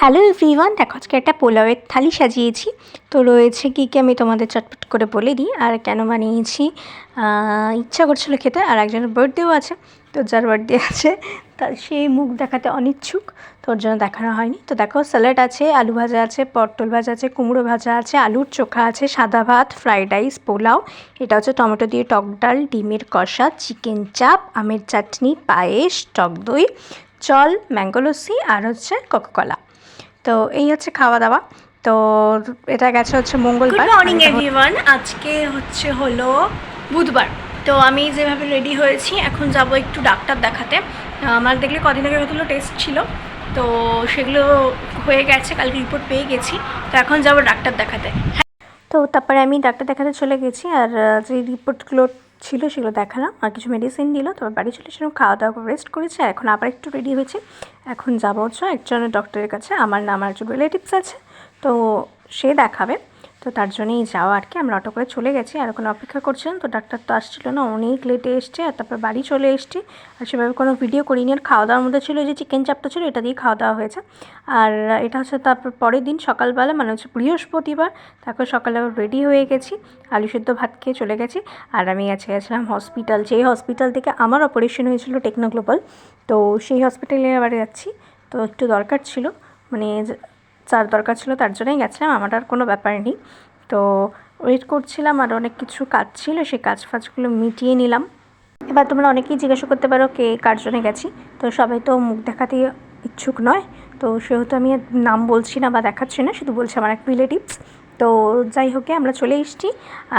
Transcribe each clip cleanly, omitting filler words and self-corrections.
Hello everyone, দেখো আজকে একটা পোলাওয়ের থালি সাজিয়েছি। তো রয়েছে কী কী আমি তোমাদের চটপট করে বলে দিই আর কেন বানিয়েছি। ইচ্ছা করছিল খেতে, আর একজনের বার্থডেও আছে। তো যার বার্থডে আছে তার সেই মুখ দেখাতে অনিচ্ছুক, তোর জন্য দেখানো হয়নি। তো দেখো, স্যালাড আছে, আলু ভাজা আছে, পটল ভাজা আছে, কুমড়ো ভাজা আছে, আলুর চোখা আছে, সাদা ভাত, ফ্রাইড রাইস, পোলাও, এটা হচ্ছে টমেটো দিয়ে টক ডাল, ডিমের কষা, চিকেন চাপ, আমের চাটনি, পায়েস, টক দই, জল, ম্যাঙ্গো লস্যি, আর হচ্ছে কোকাকোলা। তো এই হচ্ছে খাওয়া দাওয়া। তো এটা গেছে হচ্ছে মঙ্গলবার। গুড মর্নিং এভরিওয়ান, আজকে হলো বুধবার। তো আমি যেভাবে রেডি হয়েছি, এখন যাব একটু ডাক্তার দেখাতে। আমার দেখলে কদিন আগে কতগুলো টেস্ট ছিল, তো সেগুলো হয়ে গেছে, কালকে রিপোর্ট পেয়ে গেছি। তো এখন যাব ডাক্তার দেখাতে। তো তারপরে আমি ডাক্তার দেখাতে চলে গেছি, আর যে রিপোর্টগুলো ছিল সেগুলো দেখালাম, আর কিছু মেডিসিন দিল। তারপর বাড়ি চলে এসে খাওয়া দাওয়া করে রেস্ট করেছি। আর এখন আবার একটু রেডি হয়েছে, এখন যাবো হচ্ছে একজনের ডক্টরের কাছে। আমার একজন রিলেটিভস আছে, তো সে দেখাবে। তো তার জন্যই যাওয়া আর কি। আমরা অটো করে চলে গেছি, আর ওখানে অপেক্ষা করছিলাম। তো ডাক্তার তো আসছিল না, অনেক লেটে এসছে। আর তারপর বাড়ি চলে এসছি, আর সেভাবে কোনো ভিডিও করিনি। আর খাওয়া দাওয়ার মধ্যে ছিল যে চিকেন চাপটা ছিল, এটা দিয়ে খাওয়া দাওয়া হয়েছে। আর এটা হচ্ছে তারপর পরের দিন সকালবেলা, মানে হচ্ছে বৃহস্পতিবার। তারপর সকালে আবার রেডি হয়ে গেছি, আলু সেদ্ধ ভাত খেয়ে চলে গেছি। আর আমি গেছিলাম হসপিটাল, যেই হসপিটাল থেকে আমার অপারেশন হয়েছিল টেকনো গ্লোবাল। তো সেই হসপিটালে আবার যাচ্ছি। তো একটু দরকার ছিল, মানে যার দরকার ছিল তার জন্যই গেছিলাম, আমার আর কোনো ব্যাপার নেই। তো ওয়েট করছিলাম, আর অনেক কিছু কাজ ছিল, সেই কাজ ফাজগুলো মিটিয়ে নিলাম। এবার তোমরা অনেকেই জিজ্ঞাসা করতে পারো কে কার জন্য গেছি। তো সবাই তো মুখ দেখাতে ইচ্ছুক নয়, তো সেহেতু আমি নাম বলছি না বা দেখাচ্ছি না, শুধু বলছি আমার এক রিলেটিভস। তো যাই হোক, আমরা চলে এসেছি,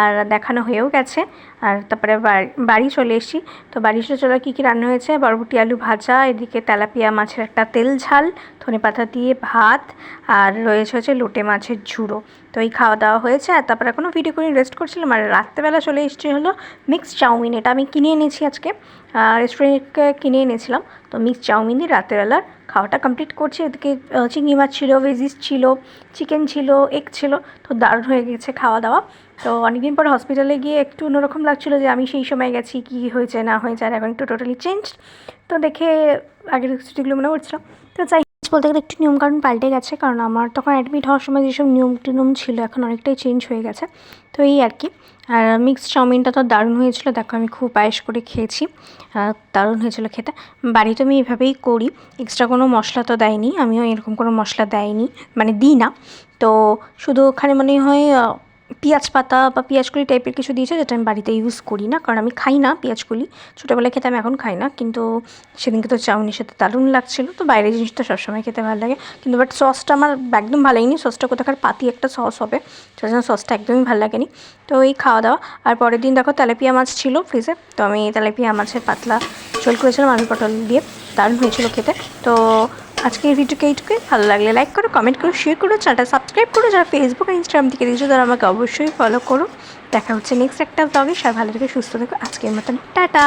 আর দেখানো হয়েও গেছে। আর তারপরে বাড়ি চলে এসেছি। তো বাড়ি এসে চলে কী কী রান্না হয়েছে: বরবটি আলু ভাজা, এদিকে তেলাপিয়া মাছের একটা তেল ঝাল, ধনেপাতা দিয়ে ভাত, আর হচ্ছে লোটে মাছের ঝুড়ো। তো এই খাওয়া দাওয়া হয়েছে। আর তারপরে এখনও ভিডিও করে রেস্ট করছিলাম। আর রাত্রেবেলা চলে এসেছি হলো মিক্সড চাউমিন। এটা আমি কিনে এনেছি আজকে, রেস্টুরেন্টকে কিনে এনেছিলাম। তো মিক্সড চাউমিন দিয়ে রাত্রেবেলার খাওয়াটা কমপ্লিট করছি। এদিকে চিংড়ি মাছ ছিল, ভেজিস ছিল, চিকেন ছিল, এগ ছিল। তো দারুণ হয়ে গেছে খাওয়া দাওয়া। তো অনেকদিন পরে হসপিটালে গিয়ে একটু অন্যরকম লাগছিলো যে আমি সেই সময় গেছি, কী হয়েছে না হয়েছে। আর এখন একটু টোটালি চেঞ্জ। তো দেখে আগের স্মৃতিগুলো মনে পড়ছিল। তো যাই বলতে গেলে একটু নিয়মকানুন পাল্টে গেছে, কারণ আমার তখন অ্যাডমিট হওয়ার সময় যেসব নিয়ম টিয়ম ছিল এখন অনেকটাই চেঞ্জ হয়ে গেছে। তো এই আর কি। আর মিক্সড চাউমিনটা তো দারুণ হয়েছিল, দেখো আমি খুব পায়েস করে খেয়েছি, দারুণ হয়েছিল খেতে। বাড়িতে আমি এভাবেই করি, এক্সট্রা কোনো মশলা তো দেয়নি, আমিও এরকম কোনো মশলা দেয়নি, মানে দিই না। তো শুধু ওখানে মনে হয় পেঁয়াজ পাতা বা পেঁয়াজকলি টাইপের কিছু দিয়েছে, যেটা আমি বাড়িতে ইউজ করি না, কারণ আমি খাই না পেঁয়াজকলি। ছোটোবেলায় খেতে, আমি এখন খাই না। কিন্তু সেদিনকে তো চাউমিনের সাথে দারুণ লাগছিলো। তো বাইরের জিনিসটা সবসময় খেতে ভালো লাগে, কিন্তু বাট সসটা আমার একদম ভালো লাগেনি। সসটা কোথাকার পাতি একটা সস হবে, সেটা জন্য সসটা একদমই ভালো লাগেনি। তো এই খাওয়া দাওয়া। আর পরের দিন দেখো তেলাপিয়া মাছ ছিল ফ্রিজে, তো আমি তেলাপিয়া মাছের পাতলা ঝোল করেছিলাম আলু পটল দিয়ে, দারুণ হয়েছিল খেতে। তো আজকের ভিডিওকে এইটুকুই। ভালো লাগলে লাইক করো, কমেন্ট করো, শেয়ার করো, চ্যানেলটা সাবস্ক্রাইব করো। যারা ফেসবুক আর ইনস্টাগ্রাম থেকে দিয়েছো তারা আমাকে অবশ্যই ফলো করো। দেখা হচ্ছে নেক্সট একটা ব্লগে। সবাই ভালো থেকে সুস্থ থেকো। আজকের মতন টাটা।